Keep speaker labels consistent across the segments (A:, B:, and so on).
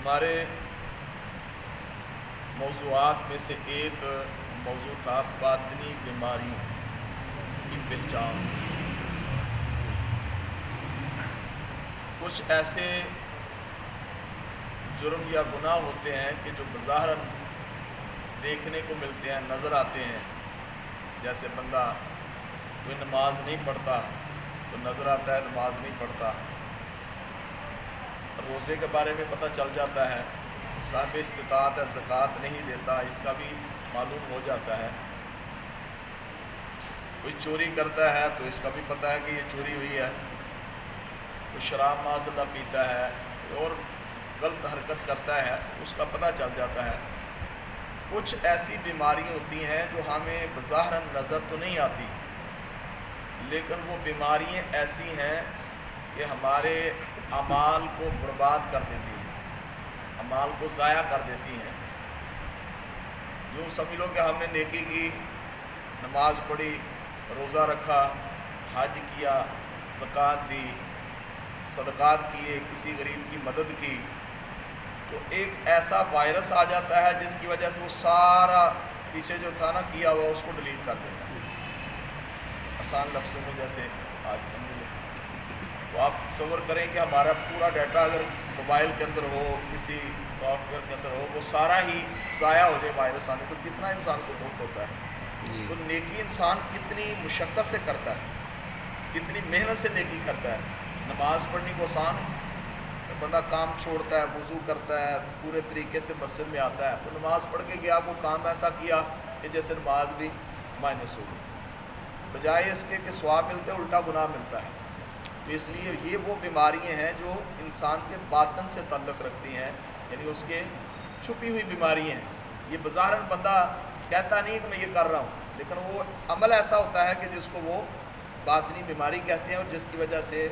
A: ہمارے موضوعات میں سے ایک موضوع تھا باطنی بیماریوں کی پہچان۔ کچھ ایسے جرم یا گناہ ہوتے ہیں کہ جو بظاہراً دیکھنے کو ملتے ہیں، نظر آتے ہیں، جیسے بندہ کوئی نماز نہیں پڑھتا تو نظر آتا ہے نماز نہیں پڑھتا، روزے کے بارے میں پتہ چل جاتا ہے، صاحب استطاعت ہے زکوٰۃ نہیں دیتا، اس کا بھی معلوم ہو جاتا ہے، کوئی چوری کرتا ہے تو اس کا بھی پتہ ہے کہ یہ چوری ہوئی ہے، کوئی شراب معاذ اللہ پیتا ہے اور غلط حرکت کرتا ہے، اس کا پتہ چل جاتا ہے۔ کچھ ایسی بیماریاں ہوتی ہیں جو ہمیں بظاہراً نظر تو نہیں آتی، لیکن وہ بیماریاں ایسی ہیں کہ ہمارے اعمال کو برباد کر دیتی ہیں، اعمال کو ضائع کر دیتی ہیں۔ یوں سمجھ لو کہ ہم نے نیکی کی، نماز پڑھی، روزہ رکھا، حج کیا، زکوٰۃ دی، صدقات کیے، کسی غریب کی مدد کی، تو ایک ایسا وائرس آ جاتا ہے جس کی وجہ سے وہ سارا پیچھے جو تھا نا کیا ہوا اس کو ڈیلیٹ کر دیتا ہے۔ آسان لفظوں میں جیسے آج سمجھ لیں تو آپ تصور کریں کہ ہمارا پورا ڈیٹا اگر موبائل کے اندر ہو، کسی سافٹ ویئر کے اندر ہو، وہ سارا ہی ضائع ہو جائے وائرس آنے، تو کتنا انسان کو دکھ ہوتا ہے۔ تو نیکی انسان کتنی مشقت سے کرتا ہے، کتنی محنت سے نیکی کرتا ہے۔ نماز پڑھنی کو آسان ہے، بندہ کام چھوڑتا ہے، وضو کرتا ہے، پورے طریقے سے مسجد میں آتا ہے، تو نماز پڑھ کے گیا، وہ کام ایسا کیا کہ جیسے نماز بھی مائنس ہو گئی، بجائے اس کے کہ ثواب ملتے الٹا گناہ ملتا ہے۔ تو اس لیے یہ وہ بیماریاں ہیں جو انسان کے باطن سے تعلق رکھتی ہیں، یعنی اس کے چھپی ہوئی بیماریاں ہیں۔ یہ بظاہراً بندہ کہتا نہیں کہ میں یہ کر رہا ہوں، لیکن وہ عمل ایسا ہوتا ہے کہ جس کو وہ باطنی بیماری کہتے ہیں، اور جس کی وجہ سے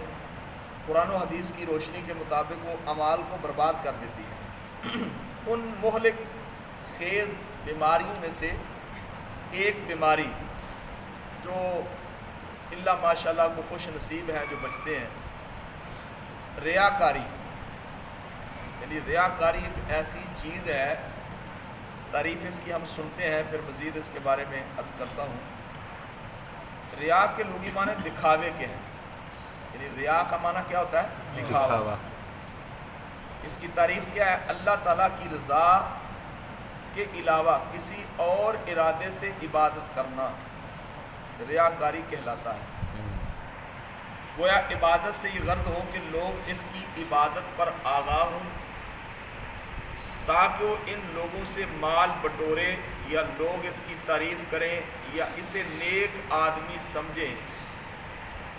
A: قرآن و حدیث کی روشنی کے مطابق وہ اعمال کو برباد کر دیتی ہے۔ ان مہلک خیز بیماریوں میں سے ایک بیماری جو اللہ ماشاء اللہ کو خوش نصیب ہیں جو بچتے ہیں، ریاکاری۔ یعنی ریاکاری ایک ایسی چیز ہے، تعریف اس کی ہم سنتے ہیں، پھر مزید اس کے بارے میں عرض کرتا ہوں۔ ریا کے لغوی معنی دکھاوے کے ہیں، یعنی ریا کا معنی کیا ہوتا ہے؟ دکھاوا۔ اس کی تعریف کیا ہے؟ اللہ تعالیٰ کی رضا کے علاوہ کسی اور ارادے سے عبادت کرنا ریاکاری کہلاتا ہے۔ گویا عبادت سے یہ غرض ہو کہ لوگ اس کی عبادت پر آگاہ ہوں، تاکہ وہ ان لوگوں سے مال بٹورے، یا لوگ اس کی تعریف کریں، یا اسے نیک آدمی سمجھیں،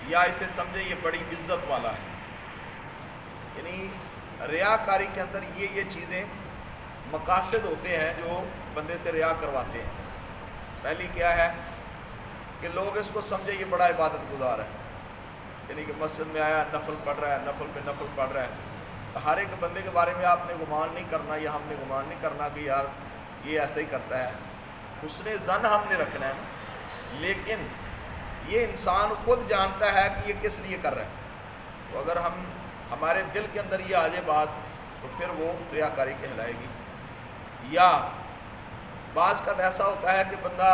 A: یا اسے سمجھیں یہ بڑی عزت والا ہے۔ یعنی ریاکاری کے اندر یہ چیزیں مقاصد ہوتے ہیں جو بندے سے ریا کرواتے ہیں۔ پہلی کیا ہے کہ لوگ اس کو سمجھیں یہ بڑا عبادت گزار ہے، یعنی کہ مسجد میں آیا، نفل پڑھ رہا ہے، نفل پہ نفل پڑھ رہا ہے۔ تو ہر ایک بندے کے بارے میں آپ نے گمان نہیں کرنا، یا ہم نے گمان نہیں کرنا کہ یار یہ ایسا ہی کرتا ہے، حسن ظن ہم نے رکھنا ہے نا، لیکن یہ انسان خود جانتا ہے کہ یہ کس لیے کر رہا ہے۔ تو اگر ہمارے دل کے اندر یہ آ جائے بات، تو پھر وہ ریاکاری کہلائے گی۔ یا بعض کا ایسا ہوتا ہے کہ بندہ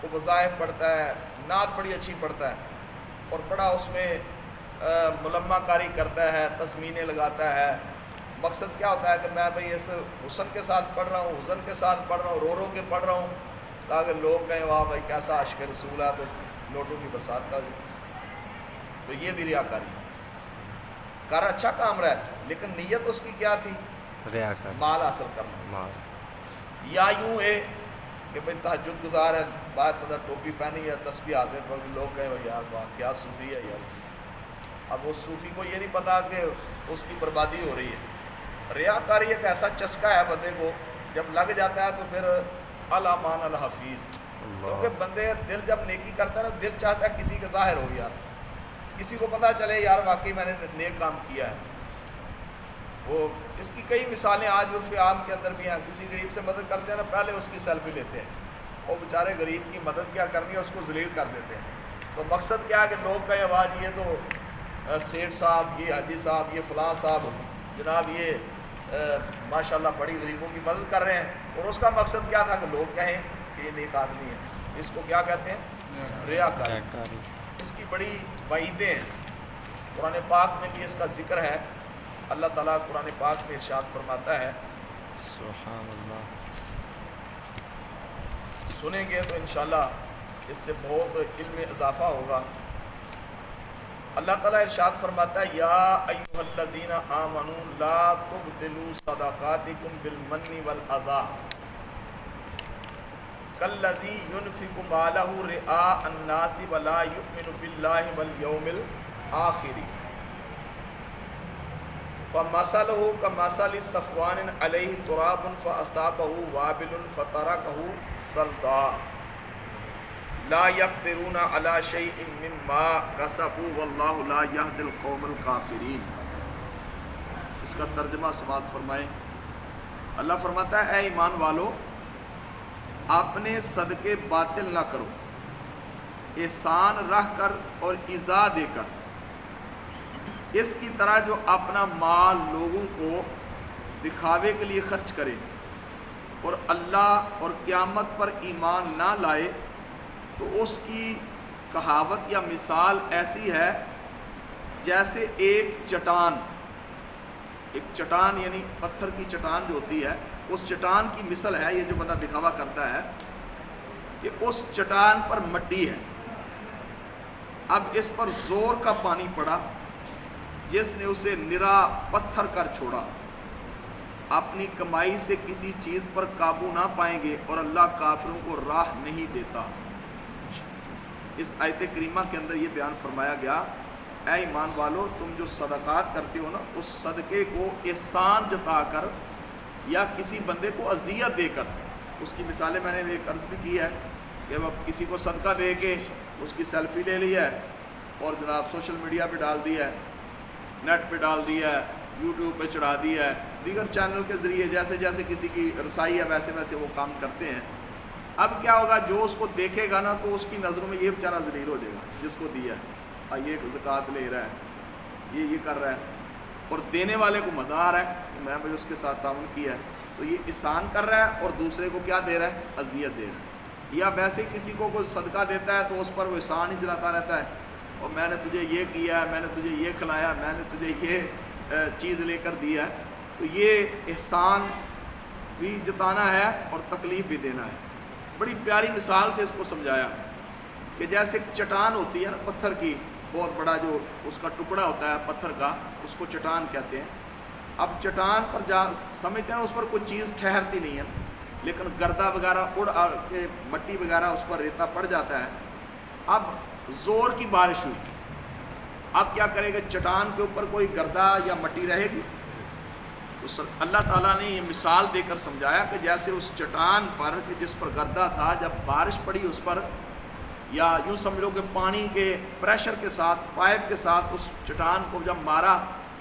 A: وہ وظائف پڑھتا ہے، نعت بڑی اچھی پڑھتا ہے، اور بڑا اس میں ملمہ کاری کرتا ہے، تسمینے لگاتا ہے۔ مقصد کیا ہوتا ہے کہ میں بھئی اس حسن کے ساتھ پڑھ رہا ہوں، حزن کے ساتھ پڑھ رہا ہوں، رو کے پڑھ رہا ہوں، تاکہ لوگ کہیں واہ بھائی کیسا عاشق رسول ہے، تو لوٹوں کی برسات کا بھی۔ تو یہ بھی ریاکاری ہے۔ کر اچھا کام رہا ہے، لیکن نیت اس کی کیا تھی؟
B: ریاکاری،
A: مال حاصل کرنا۔ یا یوں ہے کہ بھئی تہجد گزار ہے، بعد مطلب ٹوپی پہنی یا تسبیح ہاتھ میں پڑھ، لوگ کہیں یار واہ کیا صوفی ہے یار۔ اب اس صوفی کو یہ نہیں پتا کہ اس کی بربادی ہو رہی ہے۔ ریاکاری ایک ایسا چسکا ہے بندے کو، جب لگ جاتا ہے تو پھر الامان الحفیظ، کیونکہ بندے دل جب نیکی کرتا ہے نا، دل چاہتا ہے کسی کے ظاہر ہو، یار کسی کو پتہ چلے یار واقعی میں نے نیک کام کیا ہے۔ وہ اس کی کئی مثالیں آج عرف عام کے اندر بھی ہیں۔ کسی غریب سے مدد کرتے ہیں نا، پہلے اس کی سیلفی لیتے ہیں، اور بیچارے غریب کی مدد کیا کرنی ہے اس کو ذلیل کر دیتے ہیں۔ تو مقصد کیا ہے کہ لوگ کہیں آواز یہ تو سیٹھ صاحب، یہ حاجی صاحب، یہ فلاں صاحب، جناب یہ ماشاءاللہ بڑی غریبوں کی مدد کر رہے ہیں، اور اس کا مقصد کیا تھا کہ لوگ کہیں کہ یہ نیک آدمی ہے، اس کو کیا کہتے ہیں؟ ریاکاری۔ اس کی بڑی وعیدیں ہیں، قرآن پاک میں بھی اس کا ذکر ہے۔ اللہ تعالیٰ قرآن پاک میں ارشاد فرماتا ہے،
B: سبحان اللہ،
A: سنیں گے تو انشاءاللہ اس سے بہت علم میں اضافہ ہوگا۔ اللہ تعالیٰ ارشاد فرماتا ہے، یا ایھا الذین آمنوا لا تبطلوا صدقاتکم بالمن والعذا کالذی ينفق مالہ رئاء الناس ولا یؤمن باللہ والیوم الآخر فمثلہ کمثل صفوان علیہ تراب فأصابہ وابل فترکہ صلدا لا یقدرون علی شیء مما کسبوا واللہ لا یہدی القوم الکافرین۔ اس کا ترجمہ سماعت فرمائیں۔ اللہ فرماتا ہے، اے ایمان والو، اپنے صدقے باطل نہ کرو، احسان رہ کر اور ایذا دے کر، اس کی طرح جو اپنا مال لوگوں کو دکھاوے کے لیے خرچ کرے اور اللہ اور قیامت پر ایمان نہ لائے، تو اس کی کہاوت یا مثال ایسی ہے جیسے ایک چٹان یعنی پتھر کی چٹان جو ہوتی ہے، اس چٹان کی مثل ہے یہ جو بندہ دکھاوا کرتا ہے کہ اس چٹان پر مٹی ہے، اب اس پر زور کا پانی پڑا جس نے اسے نرا پتھر کر چھوڑا۔ اپنی کمائی سے کسی چیز پر قابو نہ پائیں گے اور اللہ کافروں کو راہ نہیں دیتا۔ اس آیت کریمہ کے اندر یہ بیان فرمایا گیا، اے ایمان والو، تم جو صدقات کرتے ہو نا، اس صدقے کو احسان جتا کر یا کسی بندے کو اذیت دے کر، اس کی مثالیں میں نے ایک عرض بھی کی ہے کہ وہ کسی کو صدقہ دے کے اس کی سیلفی لے لی ہے اور جناب سوشل میڈیا پہ ڈال دیا ہے، نیٹ پہ ڈال دیا ہے، یوٹیوب پہ چڑھا دیا ہے، دیگر چینل کے ذریعے جیسے جیسے کسی کی رسائی ہے ویسے ویسے وہ کام کرتے ہیں۔ اب کیا ہوگا، جو اس کو دیکھے گا نا تو اس کی نظروں میں یہ بیچارہ ذلیل ہو جائے گا جس کو دیا ہے، یہ زکوٰۃ لے رہا ہے، یہ کر رہا ہے، اور دینے والے کو مزہ آ رہا ہے کہ میں بھائی اس کے ساتھ تعاون کیا ہے، تو یہ احسان کر رہا ہے اور دوسرے کو کیا دے رہا ہے؟ اذیت دے رہا ہے۔ یا ویسے کسی کو کوئی صدقہ دیتا ہے تو اس پر وہ احسان ہی جلاتا رہتا ہے، اور میں نے تجھے یہ کیا ہے، میں نے تجھے یہ کھلایا، میں نے تجھے یہ چیز لے کر دیا ہے، تو یہ احسان بھی جتانا ہے اور تکلیف بھی دینا ہے۔ بڑی پیاری مثال سے اس کو سمجھایا کہ جیسے چٹان ہوتی ہے نا پتھر کی، بہت بڑا جو اس کا ٹکڑا ہوتا ہے پتھر کا، اس کو چٹان کہتے ہیں۔ اب چٹان پر سمجھتے ہیں اس پر کوئی چیز ٹھہرتی نہیں ہے، لیکن گردہ وغیرہ اڑ کے مٹی وغیرہ اس پر ریتا پڑ جاتا ہے۔ اب زور کی بارش ہوئی، اب کیا کرے گا؟ چٹان کے اوپر کوئی گردہ یا مٹی رہے گی؟ تو اللہ تعالیٰ نے یہ مثال دے کر سمجھایا کہ جیسے اس چٹان پر کہ جس پر گردہ تھا، جب بارش پڑی اس پر، یا یوں سمجھ لو کہ پانی کے پریشر کے ساتھ، پائپ کے ساتھ اس چٹان کو جب مارا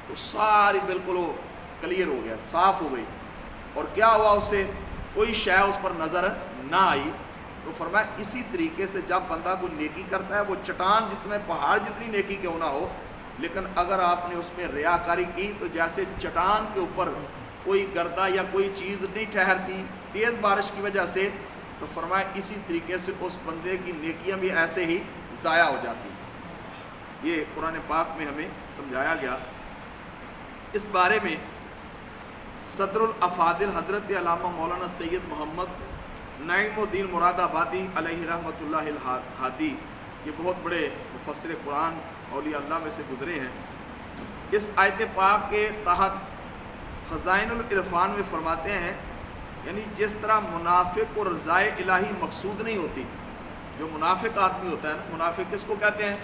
A: تو ساری بالکل وہ کلیئر ہو گیا، صاف ہو گئی، اور کیا ہوا؟ اس سے کوئی شے اس پر نظر نہ آئی۔ تو فرمایا اسی طریقے سے جب بندہ کوئی نیکی کرتا ہے، وہ چٹان جتنے پہاڑ جتنی نیکی کیوں نہ ہو، لیکن اگر آپ نے اس میں ریاکاری کی تو جیسے چٹان کے اوپر کوئی گردہ یا کوئی چیز نہیں ٹھہرتی تیز بارش کی وجہ سے، تو فرمایا اسی طریقے سے اس بندے کی نیکیاں بھی ایسے ہی ضائع ہو جاتی ہیں۔ یہ قرآن پاک میں ہمیں سمجھایا گیا۔ اس بارے میں صدر الافاضل حضرت علامہ مولانا سید محمد نعیم الدین مراد آبادی علیہ رحمۃ اللہ الہادی، یہ بہت بڑے مفسر قرآن اولیاء اللہ میں سے گزرے ہیں، اس آیت پاک کے تحت خزائن العرفان میں فرماتے ہیں، یعنی جس طرح منافق کو رضائے الہی مقصود نہیں ہوتی، جو منافق آدمی ہوتا ہے نا، منافق کس کو کہتے ہیں؟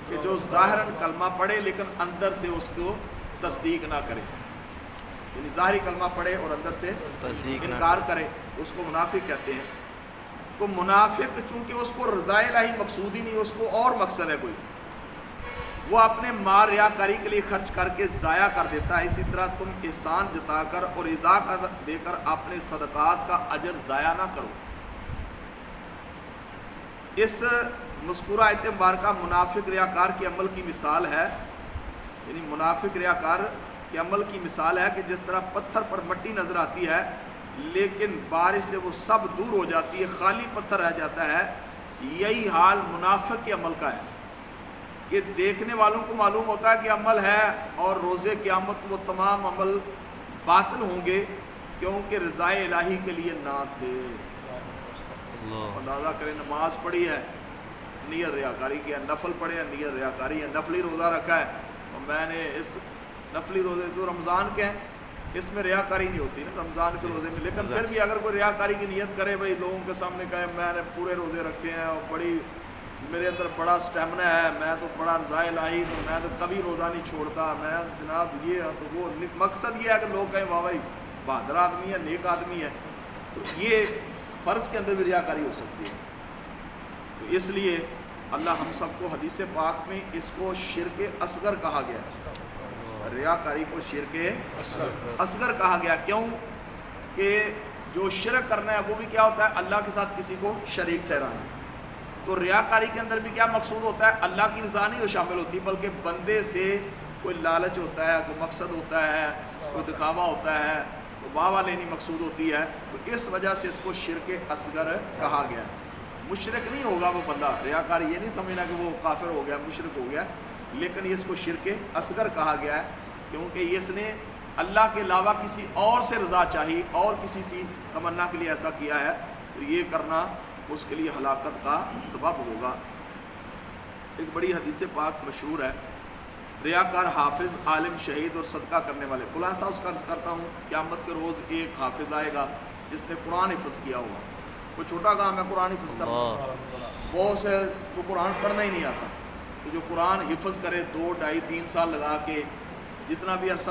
A: کہ جو ظاہراً کلمہ پڑھے لیکن اندر سے اس کو تصدیق نہ کرے، یعنی ظاہری کلمہ پڑھے اور اندر سے انکار کرے، اس کو منافق کہتے ہیں۔ تو منافق چونکہ اس کو رضائے الہی مقصود ہی نہیں، اس کو اور مقصد ہے کوئی، وہ اپنے مال ریاکاری کے لیے خرچ کر کے ضائع کر دیتا ہے۔ اسی طرح تم احسان جتا کر اور ایذا دے کر اپنے صدقات کا اجر ضائع نہ کرو۔ اس مذکورہ آیت مبارکہ منافق ریاکار کے عمل کی مثال ہے، یعنی منافق ریاکار کہ عمل کی مثال ہے کہ جس طرح پتھر پر مٹی نظر آتی ہے لیکن بارش سے وہ سب دور ہو جاتی ہے، خالی پتھر رہ جاتا ہے، یہی حال منافق کے عمل کا ہے کہ دیکھنے والوں کو معلوم ہوتا ہے کہ عمل ہے، اور روز قیامت وہ تمام عمل باطل ہوں گے کیونکہ رضائے الہی کے لیے نہ تھے۔ اندازہ کریں، نماز پڑھی ہے، نیت ریاکاری کی ہے، نفل پڑھے ہیں، نیت ریاکاری ہے، نفلی روزہ رکھا ہے، اور میں نے اس نفلی روزے جو رمضان کے ہیں اس میں ریاکاری نہیں ہوتی نا رمضان کے روزے میں، لیکن پھر بھی اگر کوئی ریاکاری کی نیت کرے، بھائی لوگوں کے سامنے کہے میں نے پورے روزے رکھے ہیں اور بڑی میرے اندر بڑا سٹیمنا ہے، میں تو بڑا رضائے الہی ہوں، میں تو کبھی روزہ نہیں چھوڑتا، میں جناب یہ تو وہ، مقصد یہ ہے کہ لوگ کہیں واہ بھائی بہادر آدمی ہے، نیک آدمی ہے، تو یہ فرض کے اندر بھی ریاکاری ہو سکتی ہے۔ تو اس لیے اللہ ہم سب کو حدیث پاک میں اس کو شرک اصغر کہا گیا، ریاکاری کو شرک اصغر کہا گیا۔ کیوں کہ جو شرک کرنا ہے وہ بھی کیا ہوتا ہے؟ اللہ کے ساتھ کسی کو شریک ٹھہرانا۔ تو ریاکاری کے اندر بھی کیا مقصود ہوتا ہے؟ اللہ کی رضا نہیں جو شامل ہوتی، بلکہ بندے سے کوئی لالچ ہوتا ہے، کوئی مقصد ہوتا ہے، کوئی دکھاوا ہوتا ہے، تو واہ واہ لینی مقصود ہوتی ہے، تو اس وجہ سے اس کو شرک اصغر کہا گیا۔ مشرک نہیں ہوگا وہ بندہ، ریاکاری یہ نہیں سمجھنا کہ وہ کافر ہو گیا، مشرک ہو گیا، لیکن اس کو شرک اصغر کہا گیا ہے کیونکہ اس نے اللہ کے علاوہ کسی اور سے رضا چاہی اور کسی سی تمنا کے لیے ایسا کیا ہے، تو یہ کرنا اس کے لیے ہلاکت کا سبب ہوگا۔ ایک بڑی حدیث پاک مشہور ہے، ریاکار حافظ، عالم، شہید اور صدقہ کرنے والے۔ خلاصہ اس کا عرض کرتا ہوں، قیامت کے روز ایک حافظ آئے گا جس نے قرآن حفظ کیا ہوا، کوئی چھوٹا کام ہے قرآن حفظ کرنا، بہت سے تو قرآن پڑھنا ہی نہیں آتا، تو جو قرآن حفظ کرے 2، 2.5، 3 سال لگا کے، جتنا بھی عرصہ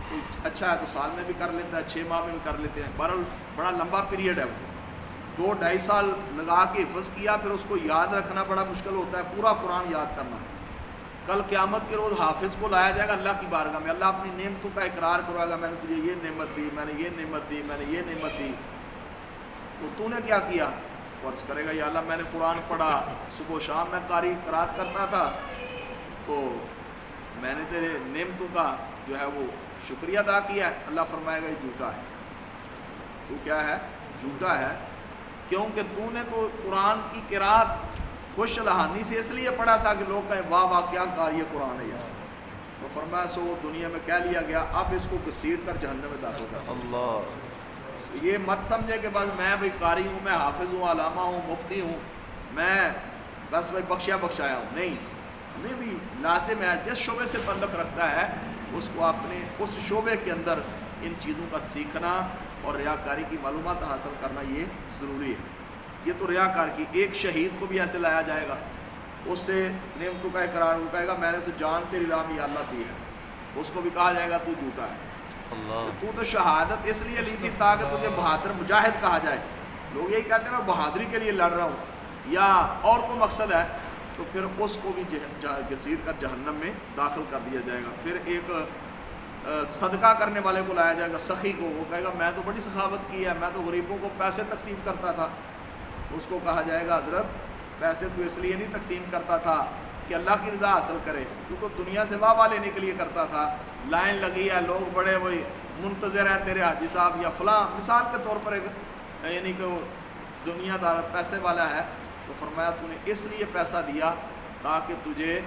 A: کوئی اچھا ہے تو سال میں بھی کر لیتا ہے، 6 ماہ میں بھی کر لیتے ہیں، بہرحال بڑا لمبا پیریڈ ہے وہ، 2، 2.5 سال لگا کے حفظ کیا، پھر اس کو یاد رکھنا بڑا مشکل ہوتا ہے، پورا قرآن یاد کرنا۔ کل قیامت کے روز حافظ کو لایا جائے گا اللہ کی بارگاہ میں، اللہ اپنی نعمتوں کا اقرار کروائے گا، میں نے تجھے یہ نعمت دی، میں نے یہ نعمت دی، میں نے یہ نعمت دی، تو نے کیا کیا؟ عرض کرے گا یا اللہ میں نے قرآن پڑھا، صبح و شام میں قاری قرات کرتا تھا، تو میں نے تیرے نعمتوں کا جو ہے وہ شکریہ ادا کیا ہے۔ اللہ فرمائے گا یہ جھوٹا ہے، تو کیا ہے؟ جھوٹا ہے، کیونکہ تو نے تو قرآن کی قرات خوش لہانی سے اس لیے پڑھا تھا کہ لوگ کہیں واہ واہ کیا قاری قرآن ہے یار، تو فرمایا سو دنیا میں کہہ لیا گیا، اب اس کو گھسیٹ کر جہنم میں داخل کر۔ اللہ، یہ مت سمجھے کہ بس میں بھائی قاری ہوں، میں حافظ ہوں، علامہ ہوں، مفتی ہوں، میں بس بھائی بخشیا بخشایا ہوں، نہیں، ہمیں بھی لازم ہے جس شعبے سے تعلق رکھتا ہے اس کو اپنے اس شعبے کے اندر ان چیزوں کا سیکھنا اور ریاکاری کی معلومات حاصل کرنا یہ ضروری ہے۔ یہ تو ریاکار کی۔ ایک شہید کو بھی ایسے لایا جائے گا، اس سے نعمتوں کا اقرار ہو کہے گا میں نے تو جان تیری راہ میں یا اللہ دی ہے، اس کو بھی کہا جائے گا تو جھوٹا ہے، تو شہادت اس لیے لی تھی تاکہ تجھے بہادر مجاہد کہا جائے۔ لوگ یہی کہتے ہیں نا بہادری کے لیے لڑ رہا ہوں، یا اور کوئی مقصد ہے، تو پھر اس کو بھی گھسیٹ کر جہنم میں داخل کر دیا جائے گا۔ پھر ایک صدقہ کرنے والے کو لایا جائے گا، سخی کو، وہ کہے گا میں تو بڑی سخاوت کی ہے، میں تو غریبوں کو پیسے تقسیم کرتا تھا، اس کو کہا جائے گا حضرت پیسے تو اس لیے نہیں تقسیم کرتا تھا کہ اللہ کی رضا حاصل کرے، تو دنیا سے واہ واہ لینے کے لیے کرتا تھا، لائن لگی ہے، لوگ بڑے وہی منتظر ہیں تیرے حاجی صاحب یا فلاں، مثال کے طور پر ایک یعنی کہ وہ دنیا دار پیسے والا ہے، تو فرمایا تو نے اس لیے پیسہ دیا تاکہ تجھے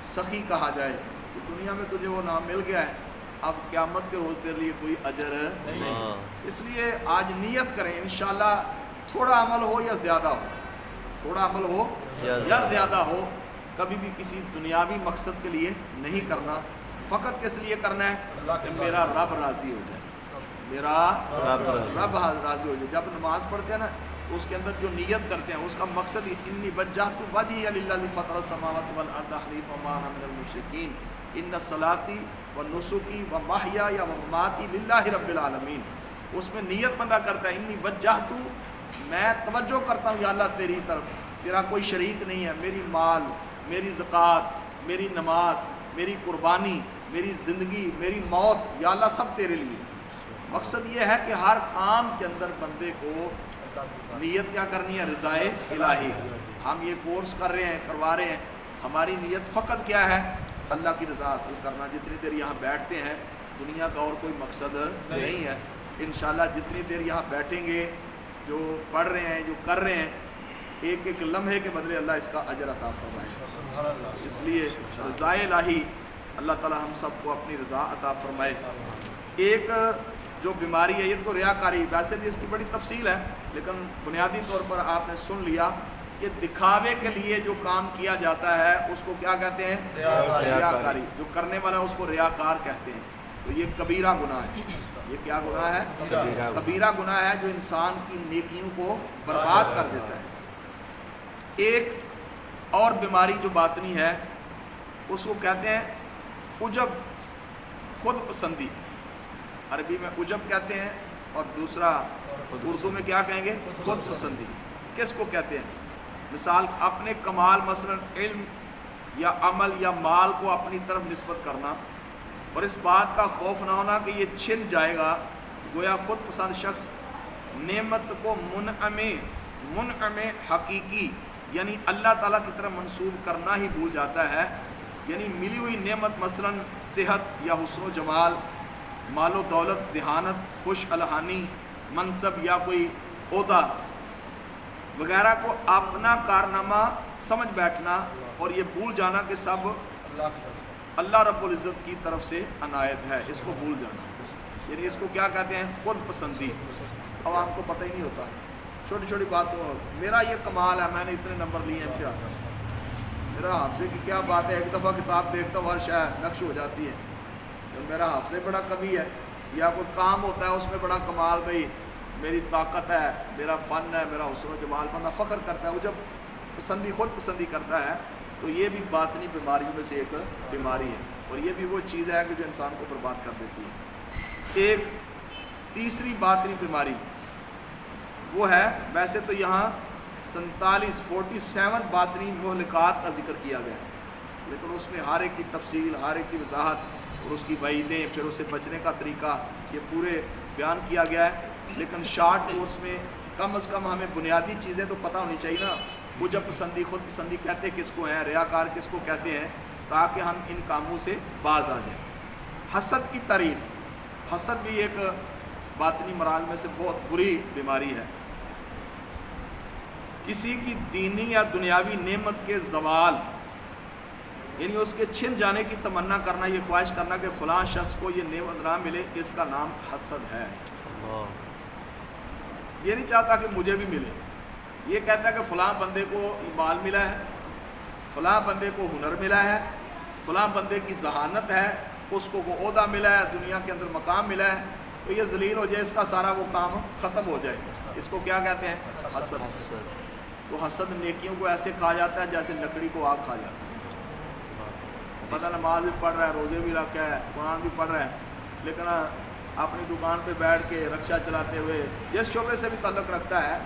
A: سخی کہا جائے، تو دنیا میں تجھے وہ نام مل گیا ہے، اب قیامت کے روز تیرے لیے کوئی اجر نہیں۔ اس لیے آج نیت کریں انشاءاللہ، تھوڑا عمل ہو یا زیادہ ہو، تھوڑا عمل ہو یا زیادہ ہو، کبھی بھی کسی دنیاوی مقصد کے لیے نہیں کرنا، فقط کس لیے کرنا ہے کہ میرا رب راضی ہو جائے، میرا رب راضی ہو جائے۔ جب نماز پڑھتے ہیں نا تو اس کے اندر جو نیت کرتے ہیں اس کا مقصد ہی انی وجہت وجہی للذی فطر السماوات والارض حنیفا وما انا من المشرکین ان صلاتی و نسکی و محیای و مماتی للہ رب العالمین، اس میں نیت بندہ کرتا ہے انی وجہت، میں توجہ کرتا ہوں یا اللہ تیری طرف، تیرا کوئی شریک نہیں ہے، میری مال، میری زکوٰۃ، میری نماز، میری قربانی، میری زندگی، میری موت، یا اللہ سب تیرے لیے۔ مقصد یہ ہے کہ ہر کام کے اندر بندے کو نیت کیا کرنی ہے؟ رضائے الہی۔ ہم یہ کورس کر رہے ہیں، کروا رہے ہیں، ہماری نیت فقط کیا ہے؟ اللہ کی رضا حاصل کرنا۔ جتنی دیر یہاں بیٹھتے ہیں دنیا کا اور کوئی مقصد نہیں ہے. انشاءاللہ جتنی دیر یہاں بیٹھیں گے، جو پڑھ رہے ہیں، جو کر رہے ہیں، ایک ایک لمحے کے بدلے اللہ اس کا اجر عطا فرمائے. اس لیے رضا الہی اللہ تعالی ہم سب کو اپنی رضا عطا فرمائے. ایک جو بیماری ہے، یہ تو ریاکاری، ویسے بھی اس کی بڑی تفصیل ہے، لیکن بنیادی طور پر آپ نے سن لیا کہ دکھاوے کے لیے جو کام کیا جاتا ہے اس کو کیا کہتے ہیں؟ ریاکاری. جو کرنے والا اس کو ریاکار کہتے ہیں. تو یہ کبیرہ گناہ ہے. یہ کیا گناہ ہے؟ کبیرہ گناہ ہے جو انسان کی نیکیوں کو برباد کر دیتا ہے. ایک اور بیماری جو باطنی ہے اس کو کہتے ہیں عجب، خود پسندی. عربی میں عجب کہتے ہیں اور دوسرا اردو میں کیا کہیں گے؟ خود پسندی. کس کو کہتے ہیں؟ مثال اپنے کمال، مثلا علم یا عمل یا مال کو اپنی طرف نسبت کرنا اور اس بات کا خوف نہ ہونا کہ یہ چھن جائے گا. گویا خود پسند شخص نعمت کو منعم حقیقی یعنی اللہ تعالیٰ کی طرف منسوب کرنا ہی بھول جاتا ہے. یعنی ملی ہوئی نعمت مثلا صحت یا حسن و جمال، مال و دولت، ذہانت، خوش الحانی، منصب یا کوئی عہدہ وغیرہ کو اپنا کارنامہ سمجھ بیٹھنا اور یہ بھول جانا کہ سب اللہ رب العزت کی طرف سے عنایت ہے، اس کو بھول جانا. یعنی اس کو کیا کہتے ہیں؟ خود پسندی. عوام کو پتہ ہی نہیں ہوتا، چھوٹی چھوٹی باتوں، میرا یہ کمال ہے، میں نے اتنے نمبر لیے ہیں، کیا میرا حافظے کی کیا بات ہے، ایک دفعہ کتاب دیکھتا ہوں ہر شے نقش ہو جاتی ہے. میرا حافظے بڑا کبھی ہے، یا کوئی کام ہوتا ہے اس میں بڑا کمال، بھئی میری طاقت ہے، میرا فن ہے، میرا حسن و جمال، بندہ فخر کرتا ہے. وہ جب پسندی، خود پسندی کرتا ہے تو یہ بھی باطنی بیماریوں میں سے ایک بیماری ہے، اور یہ بھی وہ چیز ہے کہ جو انسان کو برباد کر دیتی ہے. ایک تیسری باطنی بیماری وہ ہے، ویسے تو یہاں 47 باطنی مہلکات کا ذکر کیا گیا ہے، لیکن اس میں ہر ایک کی تفصیل، ہر ایک کی وضاحت اور اس کی وعیدیں، پھر اسے بچنے کا طریقہ، یہ پورے بیان کیا گیا ہے. لیکن شارٹ کورس میں کم از کم ہمیں بنیادی چیزیں تو پتہ ہونی چاہیے نا. عجب پسندی، خود پسندی کہتے کس کو ہیں، ریاکار کس کو کہتے ہیں، تاکہ ہم ان کاموں سے باز آ جائیں. حسد کی تعریف. حسد بھی ایک باطنی مرض میں سے بہت بری بیماری ہے. کسی کی دینی یا دنیاوی نعمت کے زوال، یعنی اس کے چھن جانے کی تمنا کرنا، یہ خواہش کرنا کہ فلاں شخص کو یہ نعمت نہ ملے، اس کا نام حسد ہے. یہ نہیں چاہتا کہ مجھے بھی ملے، یہ کہتا ہے کہ فلاں بندے کو مال ملا ہے، فلاں بندے کو ہنر ملا ہے، فلاں بندے کی ذہانت ہے، اس کو وہ عہدہ ملا ہے، دنیا کے اندر مقام ملا ہے، تو یہ ذلیل ہو جائے، اس کا سارا وہ کام ختم ہو جائے. اس کو کیا کہتے ہیں؟ حسد. تو حسد نیکیوں کو ایسے کھا جاتا ہے جیسے لکڑی کو آگ کھا جاتا ہے. پتہ نماز بھی پڑھ رہا ہے، روزے بھی رکھا ہے، قرآن بھی پڑھ رہا ہے، لیکن اپنی دکان پہ بیٹھ کے رکشہ چلاتے ہوئے جس شعبے سے بھی تعلق رکھتا ہے،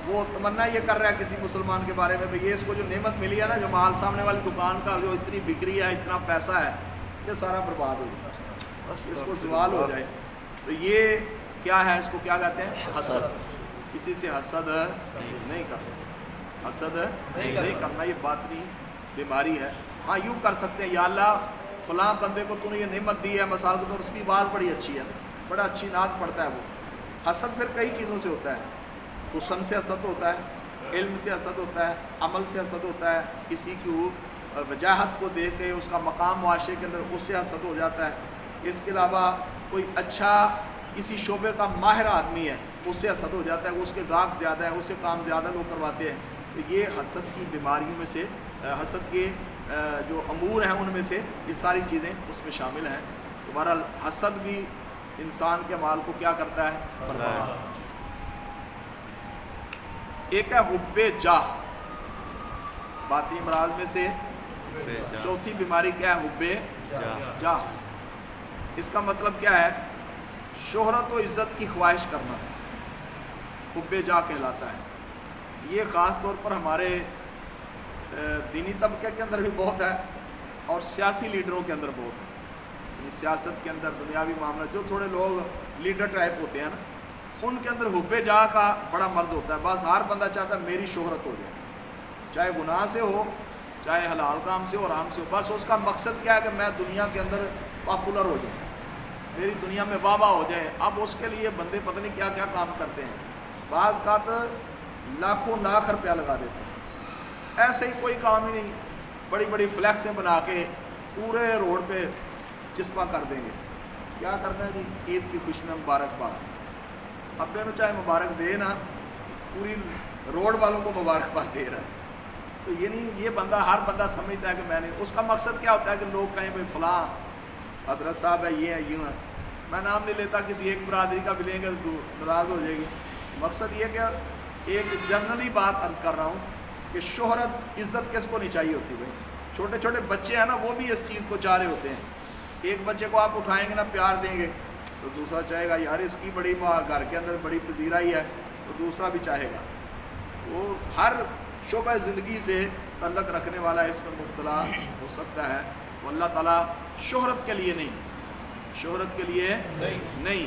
A: وہ تمنا یہ کر رہا ہے کسی مسلمان کے بارے میں، بھئی یہ اس کو جو نعمت ملی ہے نا، جو مال سامنے والی دکان کا جو اتنی بکری ہے، اتنا پیسہ ہے، یہ سارا برباد ہو جائے، اس کو زوال ہو جائے. تو یہ کیا ہے؟ اس کو کیا کہتے ہیں؟ حسد. کسی سے حسد نہیں کرنا، حسد نہیں کرنا، یہ باطنی بیماری ہے. ہاں یوں کر سکتے ہیں، یا اللہ فلاں بندے کو تو نے یہ نعمت دی ہے، مثال کے طور اس کی آواز بڑی اچھی ہے، بڑا اچھی نعت پڑھتا ہے وہ. حسد پھر کئی چیزوں سے ہوتا ہے. حسن سے حسد ہوتا ہے، علم سے حسد ہوتا ہے، عمل سے حسد ہوتا ہے، کسی کی وجاہت کو دیکھ کے اس کا مقام معاشرے کے اندر اس سے حسد ہو جاتا ہے. اس کے علاوہ کوئی اچھا کسی شعبے کا ماہر آدمی ہے، اس سے حسد ہو جاتا ہے، وہ اس کے گاہک زیادہ ہیں، اس سے کام زیادہ لوگ کرواتے ہیں. تو یہ حسد کی بیماریوں میں سے، حسد کے جو امور ہیں ان میں سے یہ ساری چیزیں اس میں شامل ہیں. تو بہرحال حسد بھی انسان کے مال کو کیا کرتا ہے؟ برباد. ایک ہے حب جاہ. باطنی امراض میں سے چوتھی بیماری کیا ہے؟ حب جاہ. اس کا مطلب کیا ہے؟ شہرت و عزت کی خواہش کرنا حب جاہ کہلاتا ہے. یہ خاص طور پر ہمارے دینی طبقے کے اندر بھی بہت ہے اور سیاسی لیڈروں کے اندر بہت ہے. یعنی سیاست کے اندر دنیاوی معاملہ، جو تھوڑے لوگ لیڈر ٹائپ ہوتے ہیں نا، ان کے اندر حب جاہ کا بڑا مرض ہوتا ہے. بس ہر بندہ چاہتا ہے میری شہرت ہو جائے، چاہے گناہ سے ہو، چاہے حلال کام سے ہو، حرام سے ہو. بس اس کا مقصد کیا ہے کہ میں دنیا کے اندر پاپولر ہو جاؤں. میری دنیا میں واہ واہ ہو جائے. اب اس کے لیے بندے پتہ نہیں کیا کیا کام کرتے ہیں. بعض کا تو لاکھوں لاکھ روپیہ لگا دیتے ہیں. ایسے ہی کوئی کام ہی نہیں, بڑی بڑی فلیکسیں بنا کے پورے روڈ پہ چسپاں کر دیں گے. کیا کرنا ہے جی؟ عید کی خوشی میں مبارکباد. ابے نو چاہے مبارک دے نا, پوری روڈ والوں کو مبارکباد دے رہا ہے. تو یہ نہیں, یہ بندہ ہر بندہ سمجھتا ہے کہ میں نے, اس کا مقصد کیا ہوتا ہے کہ لوگ کہیں بھائی فلاں حضرت صاحب ہے, یہ ہے, یوں ہے. میں نام نہیں لیتا, کسی ایک برادری کا بھی لیں گے تو ناراض ہو جائے گی. مقصد یہ کہ ایک جنرلی بات عرض کر رہا ہوں کہ شہرت عزت کس کو نہیں چاہیے ہوتی بھائی. چھوٹے چھوٹے بچے ہیں نا, وہ بھی اس چیز کو چاہ رہے ہوتے ہیں. ایک بچے کو آپ اٹھائیں گے نا, پیار دیں گے, تو دوسرا چاہے گا یار اس کی بڑی گھر کے اندر بڑی پذیرائی ہے, تو دوسرا بھی چاہے گا. وہ ہر شعبہ زندگی سے تعلق رکھنے والا اس میں مبتلا ہو سکتا ہے. تو اللہ تعالیٰ شہرت کے لیے نہیں, شہرت کے لیے نہیں.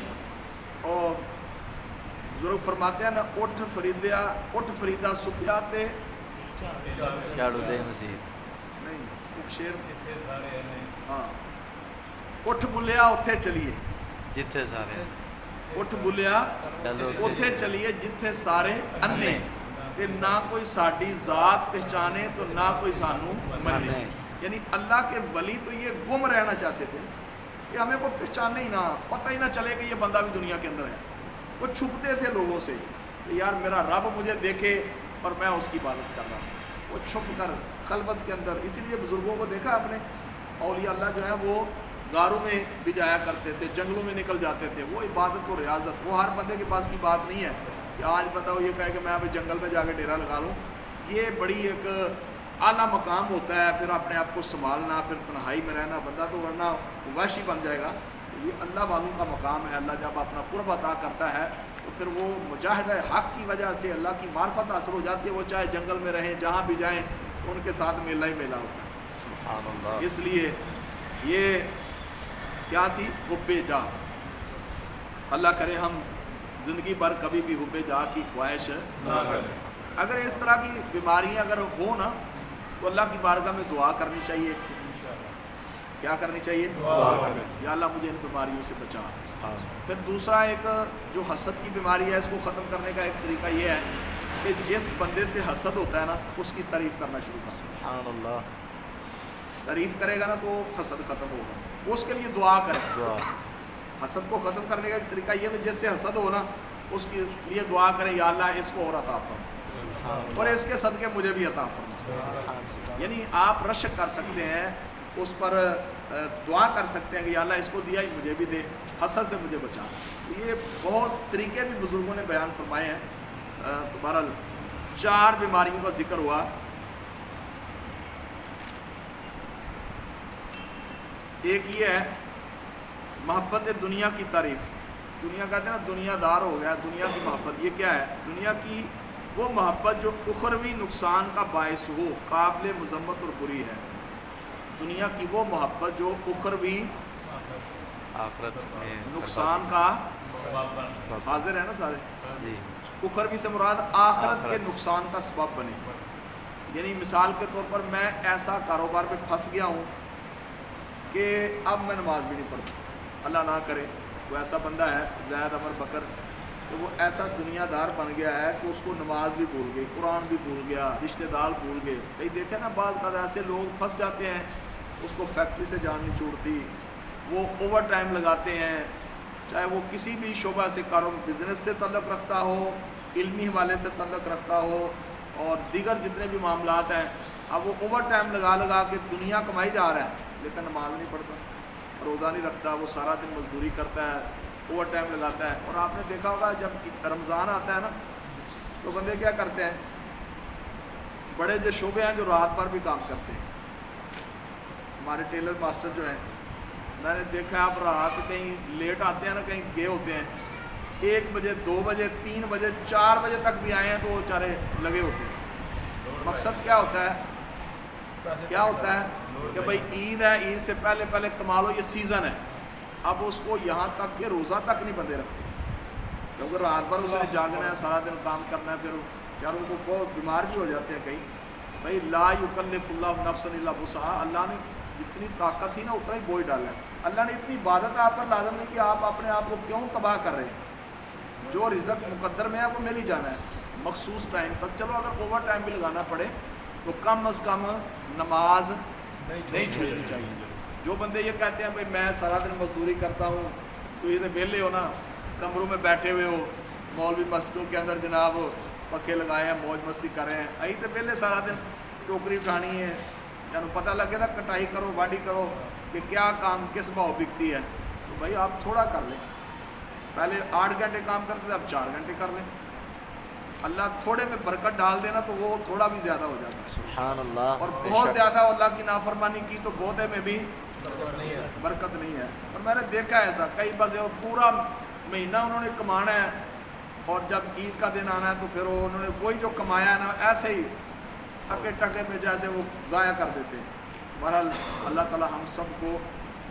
A: اور بزرگ فرماتے ہیں نا, اٹھ فریدا صبح تے
B: جھاڑو دے مسیح
A: نہیں, ایک شعر, ہاں, اٹھ بلیا اتھے چلیے,
B: جتھے سارے
A: اٹھ بلیا
B: چلو
A: اتھے چلیے جتھے سارے انے, تے نہ کوئی ساڈی ذات پہچانے تو نہ کوئی سانو منے. یعنی اللہ کے ولی تو یہ گم رہنا چاہتے تھے کہ ہمیں کو پہچانے ہی نہ, پتہ ہی نہ چلے کہ یہ بندہ بھی دنیا کے اندر ہے. وہ چھپتے تھے لوگوں سے کہ یار میرا رب مجھے دیکھے اور میں اس کی عبادت کر رہا ہوں. وہ چھپ کر خلوت کے اندر. اسی لیے بزرگوں کو دیکھا آپ نے, اولیاء اللہ جو ہیں وہ غاروں میں بھی جایا کرتے تھے, جنگلوں میں نکل جاتے تھے. وہ عبادت و ریاضت, وہ ہر بندے کے پاس کی بات نہیں ہے کہ آج بتاؤ یہ کہے کہ میں ابھی جنگل میں جا کے ڈیرا لگا لوں. یہ بڑی ایک اعلیٰ مقام ہوتا ہے. پھر اپنے آپ کو سنبھالنا, پھر تنہائی میں رہنا, بندہ تو ورنہ وحشی بن جائے گا. یہ اللہ والوں کا مقام ہے. اللہ جب اپنا قرب عطا کرتا ہے تو پھر وہ مجاہدہ حق کی وجہ سے اللہ کی معرفت حاصل ہو جاتی ہے. وہ چاہے جنگل میں رہیں, جہاں بھی جائیں, تو ان کے ساتھ میلہ ہی میلہ ہوتا ہے.
B: سبحان اللہ.
A: اس لیے یہ کیا تھی, حب جا. اللہ کرے ہم زندگی بھر کبھی بھی حب جا کی خواہش نہ کریں. اگر اس طرح کی بیماریاں اگر ہوں نا, تو اللہ کی بارگاہ میں دعا کرنی چاہیے. کیا کرنی چاہیے؟ یا اللہ مجھے ان بیماریوں سے بچا. پھر دوسرا ایک جو حسد کی بیماری ہے, اس کو ختم کرنے کا ایک طریقہ یہ ہے کہ جس بندے سے حسد ہوتا ہے نا, اس کی تعریف کرنا شروع کر.
B: سبحان اللہ.
A: تعریف کرے گا نا تو حسد ختم ہوگا. اس کے لیے دعا کرے.
B: دعا
A: حسد کو ختم کرنے کا ایک طریقہ یہ ہے, جس سے حسد ہو نا, اس کے لیے دعا کرے, یا اللہ اس کو اور عطا فرما, اور اس کے صدقے مجھے بھی عطا فرما. یعنی آپ رشک کر سکتے ہیں, اس پر دعا کر سکتے ہیں کہ یا اللہ اس کو دیا ہی مجھے بھی دے, حسد سے مجھے بچا. یہ بہت طریقے بھی بزرگوں نے بیان فرمائے ہیں. تو بہرحال 4 بیماریوں کا ذکر ہوا. ایک یہ ہے محبت دنیا کی تعریف. دنیا کہتے ہیں نا, دنیا دار ہو گیا, دنیا کی محبت. یہ کیا ہے؟ دنیا کی وہ محبت جو اخروی نقصان کا باعث ہو, قابل مذمت اور بری ہے. دنیا کی وہ محبت جو اخروی
B: آخرت میں
A: نقصان کا, حاضر ہے نا سارے,
B: جی
A: اخروی سے مراد آخرت کے نقصان کا سبب بنے. یعنی مثال کے طور پر میں ایسا کاروبار میں پھنس گیا ہوں کہ اب میں نماز بھی نہیں پڑھتا. اللہ نہ کرے وہ ایسا بندہ ہے زید عمر بکر, تو وہ ایسا دنیا دار بن گیا ہے کہ اس کو نماز بھی بھول گئی, قرآن بھی بھول گیا, رشتہ دار بھول گئے. کئی دیکھیں نا, بعض کا ایسے لوگ پھنس جاتے ہیں, اس کو فیکٹری سے جان نہیں چھوڑتی, وہ اوور ٹائم لگاتے ہیں, چاہے وہ کسی بھی شعبہ سے کاروبار بزنس سے تعلق رکھتا ہو, علمی حوالے سے تعلق رکھتا ہو, اور دیگر جتنے بھی معاملات ہیں. اب وہ اوور ٹائم لگا کے دنیا کمائی جا رہا ہے, لیکن نماز نہیں پڑھتا, روزہ نہیں رکھتا, وہ سارا دن مزدوری کرتا ہے, اوور ٹائم لگاتا ہے. اور آپ نے دیکھا ہوگا جب رمضان آتا ہے نا, تو بندے کیا کرتے ہیں, بڑے جو شعبے ہیں جو رات بھر بھی کام کرتے ہیں. ہمارے ٹیلر ماسٹر جو ہیں, میں نے دیکھا آپ رات کہیں لیٹ آتے ہیں نا, کہیں گئے ہوتے ہیں 1 بجے 2 بجے 3 بجے 4 بجے تک بھی آئے ہیں, تو وہ چارے لگے ہوتے ہیں. مقصد کیا ہوتا ہے, کیا ہوتا ہے کہ بھائی عید ہے, عید سے پہلے کما لو, یہ سیزن ہے. اب اس کو یہاں تک کہ روزہ تک نہیں بندے رکھتے, کیونکہ رات بھر اس نے جاگنا ہے, سارا دن کام کرنا ہے. پھر یار ان کو بہت بیمار بھی ہو جاتے ہیں کئی. بھائی لا یکلف اللہ نفسا الا وسعہا, اللہ نے جتنی طاقت تھی نا اتنا ہی بوجھ ڈالا ہے. اللہ نے اتنی عبادت آپ پر لازم نہیں کہ آپ اپنے آپ کو کیوں تباہ کر رہے ہیں؟ جو رزق مقدر میں ہے وہ مل ہی جانا ہے مخصوص ٹائم تک. چلو اگر اوور ٹائم بھی لگانا پڑے تو کم از کم نماز نہیں چھوڑنی چاہیے. جو بندے یہ کہتے ہیں بھائی میں سارا دن مزدوری کرتا ہوں, تو یہ تو ویلے ہو نا, کمروں میں بیٹھے ہوئے ہو, مولوی مسجدوں کے اندر جناب پکے لگائے ہیں, موج مستی کر رہے ہیں, آئی تو ویلے سارا دن ٹوکری اٹھانی ہے, جانو پتہ لگے نا کٹائی کرو واڈی کرو کہ کیا کام کس بھاؤ بکتی ہے. تو بھائی آپ تھوڑا کر لیں, پہلے 8 گھنٹے کام کرتے تھے اب 4 گھنٹے کر لیں. اللہ تھوڑے میں برکت ڈال دینا تو وہ تھوڑا بھی زیادہ ہو جاتا ہے.
B: سبحان اللہ.
A: اور بہت زیادہ اللہ کی نافرمانی کی تو بہتے میں بھی برکت نہیں ہے. اور میں نے دیکھا ہے ایسا کئی بس پورا مہینہ انہوں نے کمانا ہے اور جب عید کا دن آنا ہے تو پھر انہوں نے وہی جو کمایا ہے نا ایسے ہی ٹکے ٹکے میں جیسے وہ ضائع کر دیتے. بہرحال اللہ تعالی ہم سب کو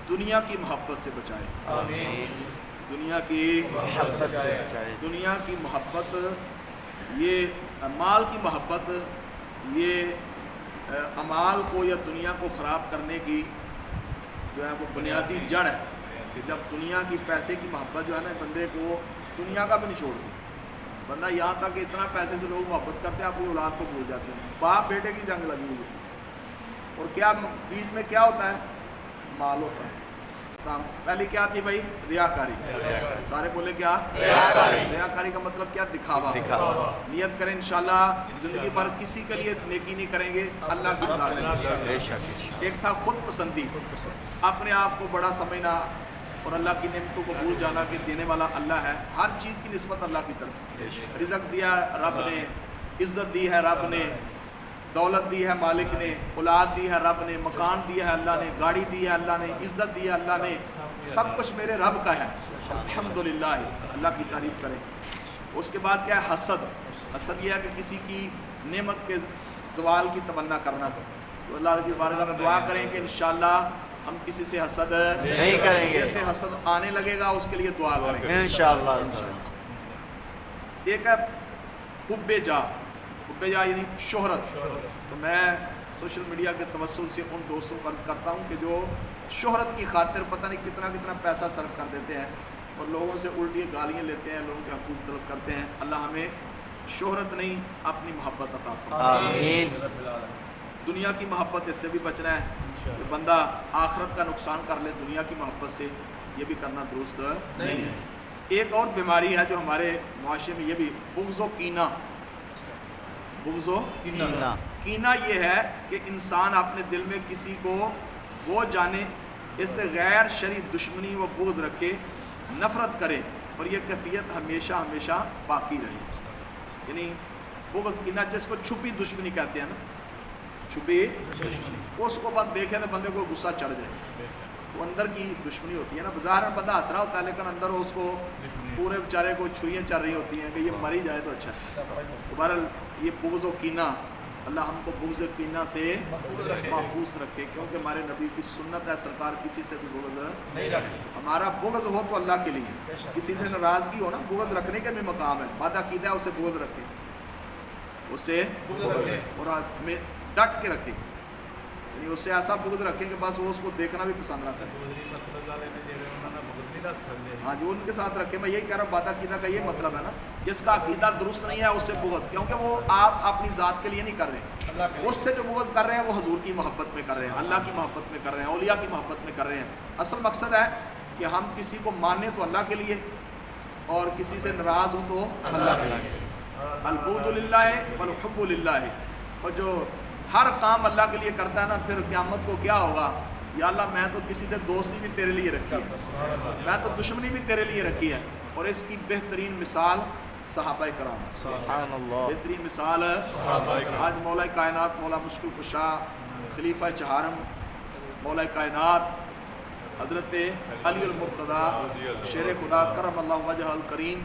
A: دنیا کی محبت سے بچائے.
B: آمین.
A: دنیا کی
B: محبت سے بچائے.
A: دنیا کی محبت, یہ مال کی محبت, یہ اعمال کو یا دنیا کو خراب کرنے کی جو ہے وہ بنیادی جڑ ہے. کہ جب دنیا کی پیسے کی محبت جو ہے نا بندے کو دنیا کا بھی نہیں چھوڑتی. بندہ یہاں تک کہ اتنا پیسے سے لوگ محبت کرتے ہیں اپنی اولاد کو بھول جاتے ہیں. باپ بیٹے کی جنگ لگی ہوئی ہے اور کیا بیچ میں کیا ہوتا ہے؟ مال ہوتا ہے. پہلی کیا تھی بھائی؟ ریاکاری. سارے بولے کیا؟ ریاکاری کا مطلب کیا؟ دکھاوا. نیت کریں انشاءاللہ زندگی بھر کسی کے لیے نیکی نہیں کریں گے, اللہ کی رضا میں. ایک تھا خود پسندی, اپنے آپ کو بڑا سمجھنا اور اللہ کی نعمتوں کو بھول جانا کہ دینے والا اللہ ہے. ہر چیز کی نسبت اللہ کی طرف. رزق دیا رب نے, عزت دی ہے رب نے, دولت دی ہے مالک نے, اولاد دی ہے رب نے, مکان دیا ہے اللہ نے, گاڑی دی ہے اللہ نے, عزت دی ہے اللہ نے, سب کچھ میرے رب کا ہے. الحمدللہ, اللہ کی تعریف کریں. اس کے بعد کیا ہے؟ حسد. حسد یہ ہے کہ کسی کی نعمت کے زوال کی تمنا کرنا. تو اللہ کی بارگاہ میں دعا کریں کہ انشاءاللہ ہم کسی سے حسد
B: نہیں کریں گے.
A: جیسے حسد آنے لگے گا اس کے لیے دعا کریں گے
B: انشاءاللہ.
A: ایک ہے حب جا. حب جا یعنی شہرت. تو میں سوشل میڈیا کے توسل سے ان دوستوں کو عرض کرتا ہوں کہ جو شہرت کی خاطر پتہ نہیں کتنا کتنا پیسہ صرف کر دیتے ہیں اور لوگوں سے الٹی گالیاں لیتے ہیں, لوگوں کے حقوق تلف کرتے ہیں. اللہ ہمیں شہرت نہیں اپنی محبت عطا فرمائے.
B: آمین.
A: دنیا کی محبت اس سے بھی بچنا ہے کہ بندہ آخرت کا نقصان کر لے دنیا کی محبت سے, یہ بھی کرنا درست نہیں ہے. ایک اور بیماری ہے جو ہمارے معاشرے میں, یہ بھی بغض و کینہ. بغض و کینہ یہ ہے کہ انسان اپنے دل میں کسی کو وہ جانے, اس سے غیر شرعی دشمنی و بغض رکھے, نفرت کرے اور یہ کیفیت ہمیشہ ہمیشہ باقی رہے. یعنی بغض کینہ جس کو چھپی دشمنی کہتے ہیں نا, چھپی اس کو بات دیکھے تو بندے کو غصہ چڑھ جائے. وہ اندر کی دشمنی ہوتی ہے نا, بظاہر میں بندہ ہنس رہا ہوتا ہے لیکن اندر اس کو پورے بیچارے کو چھریاں چل رہی ہوتی ہیں کہ یہ مر ہی جائے تو اچھا ہے. بہرحال یہ بغض و کینہ, اللہ ہم کو بغض و کینہ سے محفوظ رکھے, کیونکہ ہمارے نبی کی سنت ہے سرکار کسی سے بھی بغض نہیں رکھے. ہمارا بغض ہو تو اللہ کے لیے, کسی سے ناراضگی ہو نا, بغض رکھنے کے بھی مقام ہے. بات عقیدہ ہے اسے بغض رکھے, اسے اور ڈٹ کے رکھے, یعنی اس سے ایسا بغض رکھیں کہ بس وہ اس کو دیکھنا بھی پسند نہ کرے. ہاں جو ان کے ساتھ رکھے, میں یہی کہہ رہا ہوں بات عقیدہ کا یہ مطلب ہے نا, جس کا عقیدہ درست نہیں ہے اس سے بغض, کیونکہ وہ آپ اپنی ذات کے لیے نہیں کر رہے, اس سے جو بغض کر رہے ہیں وہ حضور کی محبت میں کر رہے ہیں, اللہ کی محبت میں کر رہے ہیں, اولیاء کی محبت میں کر رہے ہیں. اصل مقصد ہے کہ ہم کسی کو مانیں تو اللہ کے لیے اور کسی سے ناراض ہوں تو اللہ کے لیے. البغض للہ والحب للہ. اور جو ہر کام اللہ کے لیے کرتا ہے نا, پھر قیامت کو کیا ہوگا؟ یا اللہ میں تو کسی سے دوستی بھی تیرے لیے رکھی ہے, میں تو دشمنی بھی تیرے لیے رکھی ہے. اور اس کی بہترین مثال صحابہ کرام.
B: سبحان اللہ.
A: بہترین مثال آج مولا کائنات, مولا مشکل کشا, خلیفہ چہارم, مولا کائنات حضرت علی المرتضیٰ شیر خدا کرم اللہ وجہ الکریم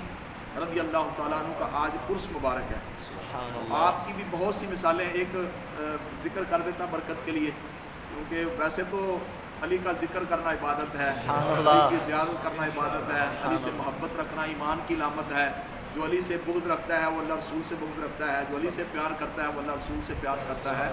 A: رضی اللہ تعالیٰ عنہ کا آج عرس مبارک ہے.
B: سبحان اللہ.
A: آپ کی بھی بہت سی مثالیں, ایک ذکر کر دیتا برکت کے لیے, کیونکہ ویسے تو علی کا ذکر کرنا عبادت ہے, علی کی زیارت کرنا عبادت ہے, علی سے محبت رکھنا ایمان کی علامت ہے, جو علی سے بغض رکھتا ہے وہ اللہ رسول سے بغض رکھتا ہے، جو علی سے پیار کرتا ہے وہ اللہ رسول سے پیار کرتا ہے۔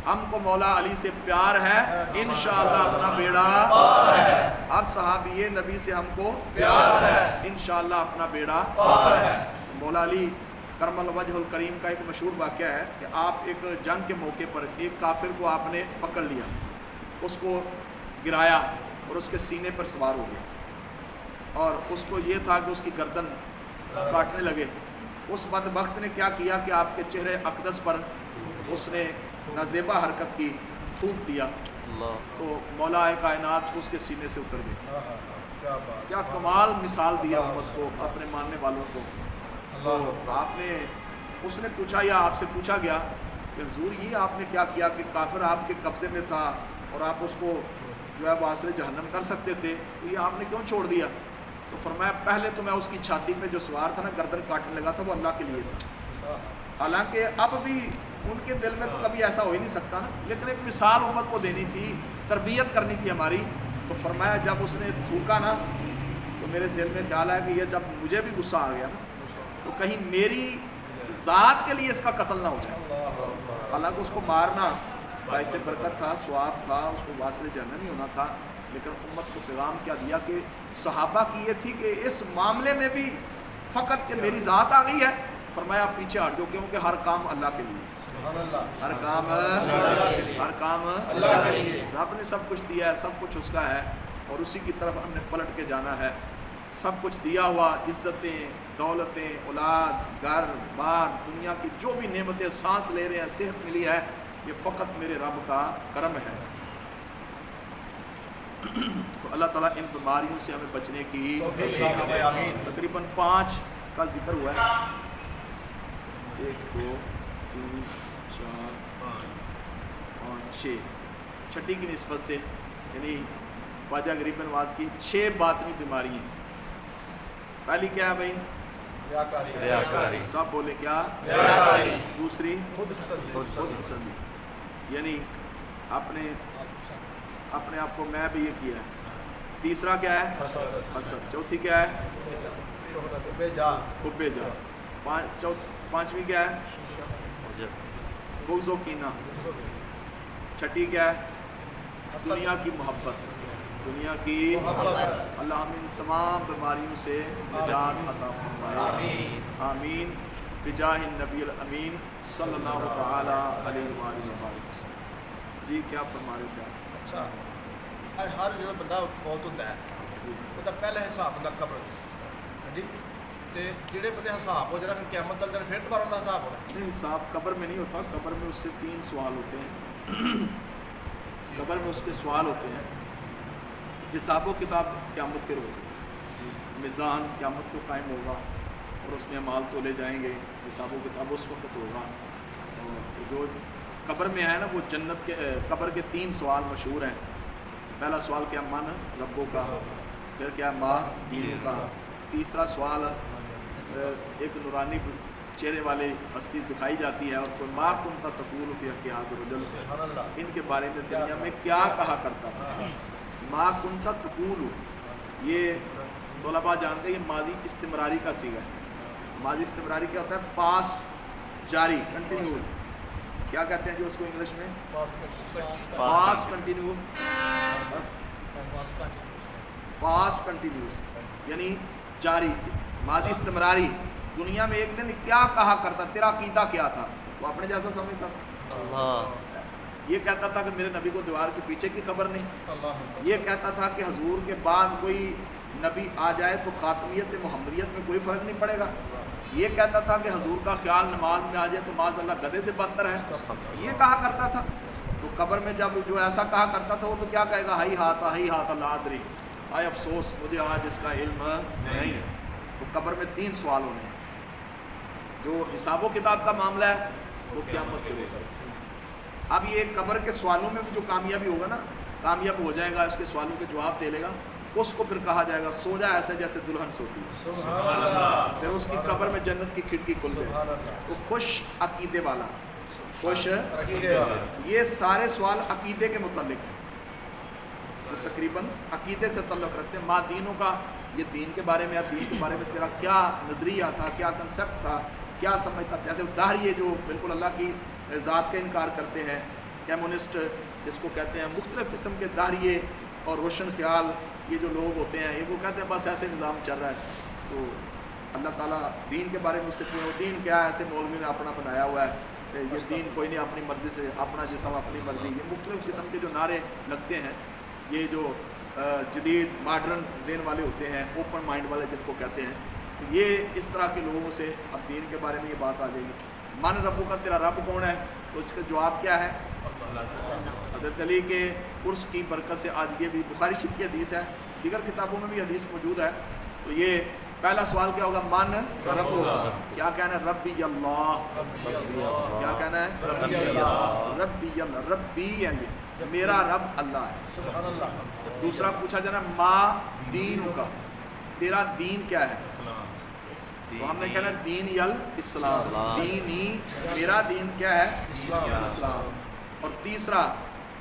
A: ہم کو مولا علی سے پیار ہے، انشاءاللہ اپنا بیڑا پار ہے۔ ہر صحابی نبی سے ہم کو پیار ہے، انشاءاللہ اپنا بیڑا پار ہے۔ مولا علی کرم الوجہ الکریم کا ایک مشہور واقعہ ہے کہ آپ ایک جنگ کے موقع پر ایک کافر کو آپ نے پکڑ لیا، اس کو گرایا اور اس کے سینے پر سوار ہو گیا، اور اس کو یہ تھا کہ اس کی گردن کاٹنے لگے۔ اس بدبخت نے کیا کیا کہ آپ کے چہرے اقدس پر اس نے نازیبا حرکت کی، تھوک دیا، تو مولا کائنات اس کے سینے سے اتر گئے۔ کیا کمال مثال دیا امت کو، اپنے ماننے والوں کو۔ تو آپ نے، اس نے پوچھا یا آپ سے پوچھا گیا کہ حضور یہ آپ نے کیا کیا کہ کافر آپ کے قبضے میں تھا اور آپ اس کو جو ہے واصل جہنم کر سکتے تھے، تو یہ آپ نے کیوں چھوڑ دیا؟ تو فرمایا پہلے تو میں اس کی چھاتی پہ جو سوار تھا نا، گردن کاٹنے لگا تھا، وہ اللہ کے لیے تھا۔ حالانکہ اب بھی ان کے دل میں تو کبھی ایسا ہو ہی نہیں سکتا نا، لیکن ایک مثال امت کو دینی تھی، تربیت کرنی تھی ہماری۔ تو فرمایا جب اس نے تھوکا نا تو میرے ذہن میں خیال آیا کہ یہ جب مجھے بھی غصہ آ گیا نا تو کہیں میری ذات کے لیے اس کا قتل نہ ہو جائے۔ حالانکہ اس کو مارنا باعث برکت تھا، ثواب تھا، اس کو واصل جہنم ہی ہونا تھا، لیکن امت کو پیغام کیا دیا کہ صحابہ کی یہ تھی کہ اس معاملے میں بھی فقط کہ میری ذات آ گئی ہے، فرمایا پیچھے ہٹ جاؤ، کیونکہ ہر کام اللہ کے لیے، ہر کام اللہ کے لیے، رب نے سب کچھ دیا ہے، سب کچھ اس کا ہے، اور اسی کی طرف ہم نے پلٹ کے جانا ہے۔ سب کچھ دیا ہوا، عزتیں، دولتیں، اولاد، گھر بار، دنیا کی جو بھی نعمتیں، سانس لے رہے ہیں، صحت ملی ہے، یہ فقط میرے رب کا کرم ہے۔ تو اللہ تعالیٰ ان بیماریوں سے ہمیں بچنے کی تقریباً 5 کا ذکر ہوا ہے، 1 2 3 4 5 6، چھٹی کی نسبت سے یعنی خواجہ غریب نواز کی 6 باطنی بیماری ہیں۔ پہلی کیا ہے بھائی؟ ریاکاری، سب بولے کیا؟ ریاکاری۔ دوسری خود پسندی، یعنی اپنے آپ کو میں بھی یہ کیا ہے۔ تیسرا کیا ہے؟ حسد۔ چوتھی کیا ہے؟ حب جا۔ پانچویں کیا ہے؟ بغض و کینہ۔ چھٹی کیا ہے؟ دنیا کی محبت، دنیا کی محبت۔ اللہ ہمیں ان تمام بیماریوں سے نجات عطا فرمائے، آمین، بجاہ النبی الامین صلی اللہ تعالی علیہ وآلہ وسلم۔ جی کیا فرما رہے تھے؟
C: اچھا، ہر جو بندہ فوت ہوتا ہے وہ پہلے حساب ہوتا قبر، ہاں جی، تے جڑے بندے حساب ہو جانا پھر قیامت تک پھر دوبارہ ان کا حساب ہونا؟
A: نہیں، حساب قبر میں نہیں ہوتا، قبر میں اس سے 3 سوال ہوتے ہیں، قبر میں اس کے سوال ہوتے ہیں۔ حساب و کتاب قیامت کے روز، میزان قیامت کو قائم ہوگا اور اس میں اعمال تولے جائیں گے، حساب و کتاب اس وقت ہوگا۔ اور جو قبر میں ہے نا، وہ جنت کے قبر کے 3 سوال مشہور ہیں۔ پہلا سوال کیا؟ من ربوں کا، پھر کیا؟ ماں دین کا، تیسرا سوال ایک نورانی چہرے والے ہستی دکھائی جاتی ہے اور کوئی ماں کنتا تقول فی حق حاضر وجل، ان کے بارے میں دنیا میں کیا کہا کرتا تھا؟ ماں کنتا تقول، یہ طلباء جانتے ہیں یہ ماضی استمراری کا صیغہ ہے۔ ماضی استمراری کیا ہوتا ہے؟ پاس جاری، کنٹینیو، کیا کہتے ہیں جو اس کو انگلش میں؟ پاسٹ کنٹینیو، پاسٹ کنٹینیوس، یعنی جاری، ماضی استمراری۔ دنیا میں ایک دن کیا کہا کرتا، تیرا عقیدہ کیا تھا، وہ اپنے جیسا سمجھتا تھا، یہ کہتا تھا کہ میرے نبی کو دیوار کے پیچھے کی خبر نہیں، یہ کہتا تھا کہ حضور کے بعد کوئی نبی آ جائے تو خاتمیت محمدیت میں کوئی فرق نہیں پڑے گا، یہ کہتا تھا کہ حضور کا خیال نماز میں آ جائے تو معاذ اللہ گدھے سے بدتر ہے، یہ کہا کرتا تھا۔ تو قبر میں جب جو ایسا کہا کرتا تھا وہ تو کیا کہے گا؟ ہائی ہاتھ اللہ ادری، آئے افسوس مجھے آج اس کا علم نہیں ہے۔ تو قبر میں 3 سوال ہونے ہیں۔ جو حساب و کتاب کا معاملہ ہے وہ قیامت کے روز۔ اب یہ قبر کے سوالوں میں بھی جو کامیابی ہوگا نا، کامیاب ہو جائے گا، اس کے سوالوں کے جواب دے لے گا، اس کو پھر کہا جائے گا سو جا ایسے جیسے دلہن سوتی ہے، پھر اس کی قبر میں جنت کی کھڑکی کھل گئی۔ تو خوش عقیدے والا، خوش، یہ سارے سوال عقیدے کے متعلق ہیں، تو تقریباً عقیدے سے تعلق رکھتے ہیں۔ ماں دینوں کا یہ دین کے بارے میں، دین کے بارے میں تیرا کیا نظریہ تھا، کیا کنسیپٹ تھا، کیا سمجھتا تھا. جیسے داہریے جو بالکل اللہ کی ذات کا انکار کرتے ہیں، کمیونسٹ جس کو کہتے ہیں، مختلف قسم کے داہریے اور روشن خیال یہ جو لوگ ہوتے ہیں، یہ وہ کہتے ہیں بس ایسے نظام چل رہا ہے. تو اللہ تعالیٰ دین کے بارے میں اس سے پوچھو، دین کیا ہے؟ ایسے مولوی نے اپنا بنایا ہوا ہے کہ یہ دین کوئی نہیں، اپنی مرضی سے اپنا جسم اپنی مرضی. یہ مختلف قسم کے جو نعرے لگتے ہیں، یہ جو جدید ماڈرن ذہن والے ہوتے ہیں، اوپن مائنڈ والے جن کو کہتے ہیں، تو یہ اس طرح کے لوگوں سے اب دین کے بارے میں یہ بات آ جائے گی. من ربو کا، تیرا رب کون ہے؟ تو اس کا جواب کیا ہے؟ حضرت علی کے عرس کی برکت سے آج یہ بھی بخاری شریف کی حدیث ہے، دیگر کتابوں میں بھی حدیث موجود ہے. تو یہ پہلا سوال کیا ہوگا؟ من ربو کا. کیا کہنا ہے؟ ربی اللہ. کیا کہنا ہے؟ ربی اللہ. ربی ہے، یہ میرا رب اللہ ہے.
C: سبحان اللہ.
A: دوسرا پوچھا جانا ما دین کا، تیرا دین کیا ہے؟ تو ہم نے کہنا دین یل اسلام. دینی، میرا دین کیا ہے؟ اسلام. اور تیسرا،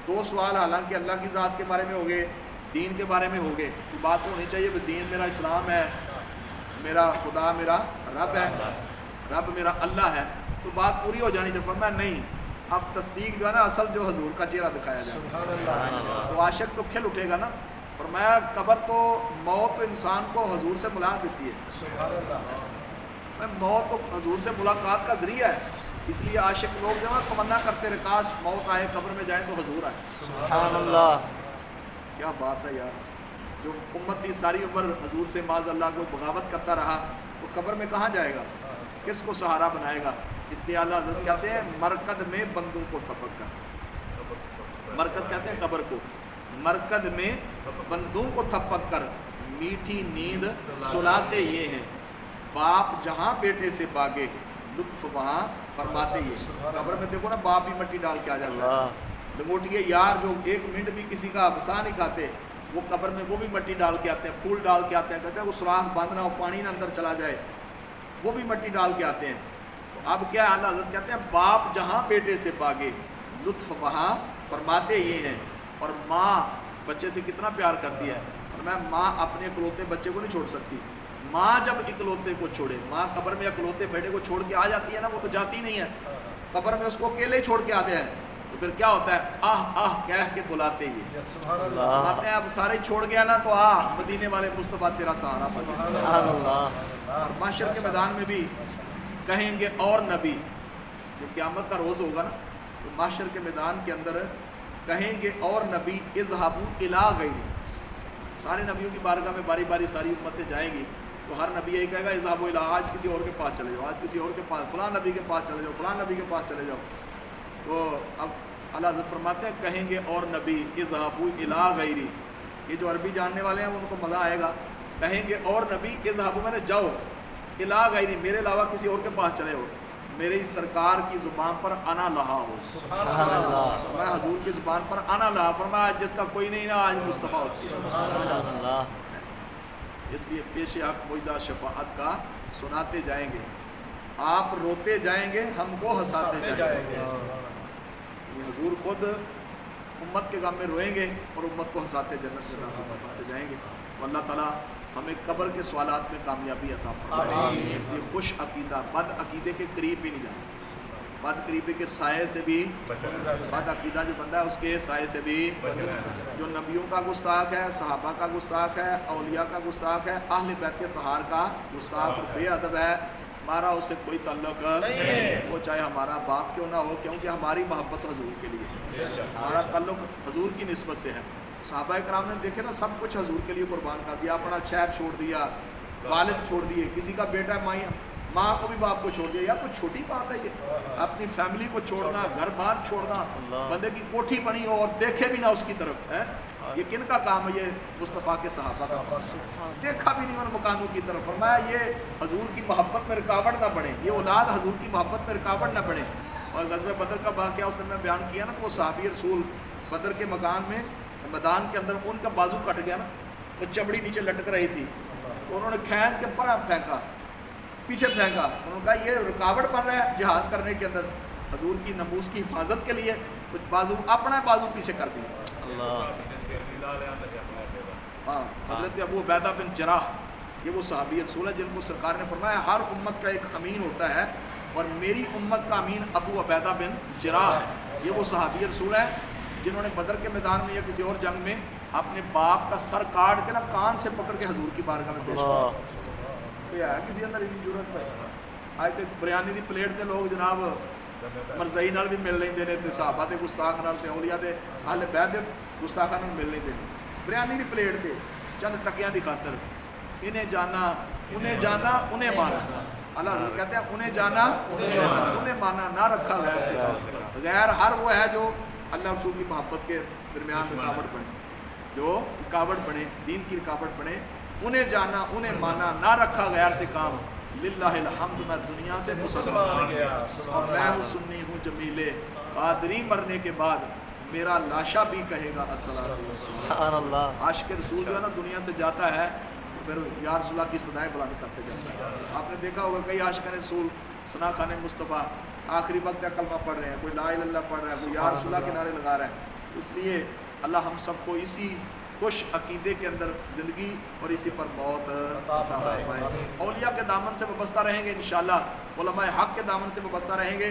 A: دو سوال حالانکہ اللہ کی ذات کے بارے میں ہو گئے، دین کے بارے میں ہو گئے، تو بات ہونی چاہیے کہ دین میرا اسلام ہے، میرا خدا میرا رب ہے، رب میرا اللہ ہے. تو بات پوری ہو جانی چاہیے. فرمایا نہیں، اب تصدیق جو ہے نا، اصل جو حضور کا چہرہ دکھایا جائے تو عاشق تو کھل اٹھے گا نا. فرمایا قبر تو، موت تو انسان کو حضور سے ملا دیتی ہے.
C: سبحان اللہ.
A: موت تو حضور سے ملاقات کا ذریعہ ہے، اس لیے عاشق لوگ جو ہے تمنا کرتے رہے کاش موت آئے، قبر میں جائیں تو حضور آئے.
B: سبحان اللہ.
A: کیا بات ہے یار. جو امت ساری عمر حضور سے معاذ اللہ کو بغاوت کرتا رہا، تو قبر میں کہاں جائے گا؟ کس کو سہارا بنائے گا؟ اس لیے اللہ حضرت کہتے ہیں مرکد میں بندوں کو تھپک کر. مرکد کہتے ہیں قبر کو. مرکد میں بندوں کو تھپک کر میٹھی نیند سلاتے یہ ہیں، باپ جہاں بیٹے سے باغے لطف وہاں فرماتے یہ. قبر میں دیکھو نا، باپ بھی مٹی ڈال کے آ جاتا ہے. لنگوٹیے یار جو ایک منٹ بھی کسی کا بسا نہیں کھاتے، وہ قبر میں وہ بھی مٹی ڈال کے آتے ہیں، پھول ڈال کے آتے ہیں. کہتے ہیں وہ سوراخ بند نہ ہو، پانی نہ اندر چلا جائے، وہ بھی مٹی ڈال کے آتے ہیں. تو اب کیا اللہ حضرت کہتے ہیں باپ جہاں بیٹے سے باغے لطف وہاں فرماتے یہ ہیں. اور ماں بچے سے کتنا پیار کرتی ہے. اور میں ماں اپنے اکلوتے بچے کو نہیں چھوڑ سکتی. ماں جب اکلوتے کو چھوڑے، ماں قبر میں اکلوتے بیٹے کو چھوڑ کے آ جاتی ہے نا، وہ تو جاتی نہیں ہے قبر میں، اس کو اکیلے ہی چھوڑ کے آتے ہیں. تو پھر کیا ہوتا ہے؟ آہ آہ کہہ کے بلاتے یہ.
C: سبحان اللہ.
A: آتے ہیں اب سارے چھوڑ گیا نا، تو آ مدینے والے مصطفیٰ تیرا سہارا بن.
B: سبحان اللہ.
A: اور محشر کے میدان میں بھی کہیں گے اور نبی، جو قیامت کا روز ہوگا نا، تو محشر کے میدان کے اندر کہیں گے اور نبی اذهبوا الی غیری. سارے نبیوں کی بارگاہ میں باری باری ساری امتیں جائیں گی، تو ہر نبی یہی کہے گا اذهبوا الی، آج کسی اور کے پاس چلے جاؤ، آج کسی اور کے پاس، فلاں نبی کے پاس چلے جاؤ، فلاں نبی کے پاس چلے جاؤ. تو اب اللہ حضرت فرماتے ہیں کہیں گے اور نبی اذهبوا الی غیری. یہ جو عربی جاننے والے ہیں ان کو مزہ آئے گا. کہیں گے اور نبی اذهبوا، میں نے جاؤ، الی غیری، میرے علاوہ کسی اور کے پاس چلے ہو، میری سرکار کی زبان پر انا لہا ہو.
B: سبحان اللہ.
A: میں حضور کی زبان پر انا لہا، فرمایا جس کا کوئی نہیں نا آج مصطفیٰ اس کی.
B: سبحان اللہ.
A: اس لیے پیش حق مجدہ شفاعت کا سناتے جائیں گے. آپ روتے جائیں گے، ہم کو ہنساتے جائیں گے. یہ حضور خود امت کے غم میں روئیں گے اور امت کو ہنساتے جنت میں داخل فرماتے جائیں گے. اللہ تعالیٰ ہمیں قبر کے سوالات میں کامیابی عطا فرمائے. اس لیے خوش عقیدہ، بد عقیدے کے قریب بھی نہیں جانا. بد قریبی کے سائے سے بھی، بد عقیدہ جو بندہ ہے اس کے سائے سے بھی، جو نبیوں کا گستاخ ہے، صحابہ کا گستاخ ہے، اولیاء کا گستاخ ہے، اہل بیت طہار کا گستاخ بے ادب ہے، ہمارا اس سے کوئی تعلق نہیں. وہ چاہے ہمارا باپ کیوں نہ ہو، کیونکہ ہماری محبت حضور کے لیے، ہمارا تعلق حضور کی نسبت سے ہے. صحابہ کرام نے دیکھے نا، سب کچھ حضور کے لیے قربان کر دیا. اپنا شہر چھوڑ دیا، والد چھوڑ دیے، کسی کا بیٹا ماں کو بھی باپ کو چھوڑ دیا. یار کچھ چھوٹی بات ہے یہ؟ اپنی فیملی کو چھوڑنا، گھر بار چھوڑنا، بندے کی کوٹھی بنی ہو اور دیکھے بھی نہ اس کی طرف ہے. یہ کن کا کام ہے؟ یہ مصطفیٰ کے صحابہ کا. دیکھا بھی نہیں ان مکانوں کی طرف. فرمایا یہ حضور کی محبت میں رکاوٹ نہ بنے، یہ اولاد حضور کی محبت میں رکاوٹ نہ بنے. اور غزوہ بدر کا واقعہ اس نے میں بیان کیا نا، تو وہ صحابی رسول بدر کے مکان میں میدان کے اندر ان کا بازو کٹ گیا نا، تو چمڑی نیچے لٹک رہی تھی، تو انہوں نے کھینچ کے پر پھینکا، پیچھے پھینکا. انہوں نے کہا یہ رکاوٹ بن رہا ہے جہاد کرنے کے اندر. حضور کی ناموس کی حفاظت کے لیے کچھ بازو، اپنا بازو پیچھے کر دیا.
B: اللہ.
A: ہاں، حضرت ابو عبیدہ بن جراح یہ وہ صحابی رسول ہے جن کو سرکار نے فرمایا ہر امت کا ایک امین ہوتا ہے اور میری امت کا امین ابو عبیدہ بن جراح ہے۔ یہ وہ صحابی رسول ہے جنہوں نے بدر کے میدان میں یا کسی اور جنگ میں اپنے باپ کا سر کاٹ کے نا کان سے پکڑ کے حضور کی بارگاہ میں پیش کیا۔ تو ہے کسی اندر اتنی ضرورت پہ آج تک بریانی دی پلیٹ تے لوگ جناب مرزائی نال بھی مل لیندے نے تے صحابہ دے گستاخ نال تے اولیاء دے اہل بیت دے گستاخاں نال مل لیندے نے۔ بریانی دی پلیٹ تے چند ٹکیاں دی خاطر انہیں جانا انہیں مانا۔ اللہ حضور کہتے ہیں انہیں جانا انہیں مانا، نہ رکھا غیر سے۔ غیر ہر وہ ہے جو اللہ رسول کی محبت کے درمیان رکاوٹ بنے، جو رکاوٹ بنے، دین کی رکاوٹ بنے، انہیں جانا انہیں مانا، نہ رکھا غیر سے کام۔ للہ الحمد، میں دنیا سے مسلمان اور میں ہوں سنی ہوں جمیلے، قادری مرنے کے بعد میرا لاشا بھی کہے گا السلام۔
B: سبحان اللہ۔
A: عاشق رسول جو ہے نا دنیا سے جاتا ہے پھر یا رسول اللہ کی صدائیں بلند کرتے جاتا ہے۔ آپ نے دیکھا ہوگا کئی عاشق رسول ثنا خان مصطفیٰ آخری وقت یا کلمہ پڑھ رہے ہیں، کوئی لا الہ الا اللہ پڑھ رہا ہے، کوئی یا رسول اللہ کے نعرے لگا رہا ہے۔ اس لیے اللہ ہم سب کو اسی خوش عقیدے کے اندر زندگی اور اسی پر موت عطا فرمائے۔ اولیاء کے دامن سے وابستہ رہیں گے انشاءاللہ، علماء حق کے دامن سے وابستہ رہیں گے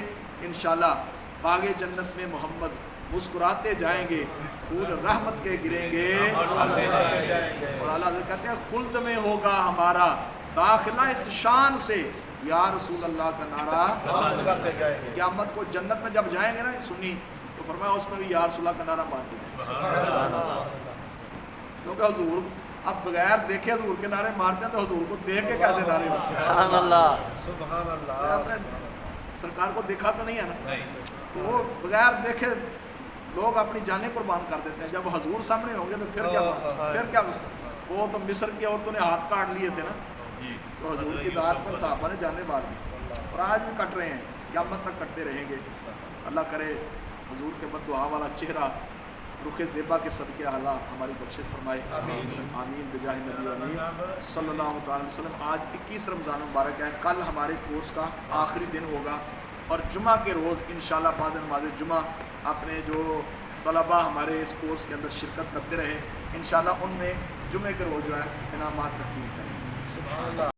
A: انشاءاللہ، باغ جنت میں محمد مسکراتے جائیں گے، پھول رحمت کے گریں گے اور اللہ کہتے ہیں خلد میں ہوگا ہمارا داخلہ اس شان سے، یا رسول اللہ کا نعرہ قیامت کو جنت میں جب جائیں گے نا سنی تو فرمایا اس میں بھی یا رسول اللہ کا نعرہ مارتے جائیں، کیونکہ حضور اب بغیر دیکھے حضور کے نعرے مارتے ہیں تو حضور کو دیکھ کے کیسے نعرے مارتے ہیں؟
B: سبحان اللہ۔
C: سبحان اللہ۔
A: آپ نے سرکار کو دیکھا تو نہیں ہے نا، تو وہ بغیر دیکھے لوگ اپنی جانیں قربان کر دیتے ہیں، جب حضور سامنے ہوں گے تو پھر کیا وہ تو مصر کی عورتوں نے ہاتھ کاٹ لیے تھے نا، تو حضور کی ذات پر صحابہ نے جانیں مار دی اور آج بھی کٹ رہے ہیں، قیامت تک کٹتے رہیں گے۔ اللہ کرے حضور کے بد دعا والا چہرہ رخ زیبا کے صدقے اعلیٰ ہماری بخشش فرمائے، آمین بجاہ نبی امین صلی اللہ تعالی وسلم۔ آج 21 رمضان مبارک ہے، کل ہمارے کورس کا آخری دن ہوگا اور جمعہ کے روز انشاءاللہ بعد نماز جمعہ اپنے جو طلباء ہمارے اس کورس کے اندر شرکت کرتے رہے انشاءاللہ ان میں جمعے کے روز جو ہے انعامات تقسیم کریں۔
C: سبحان اللہ۔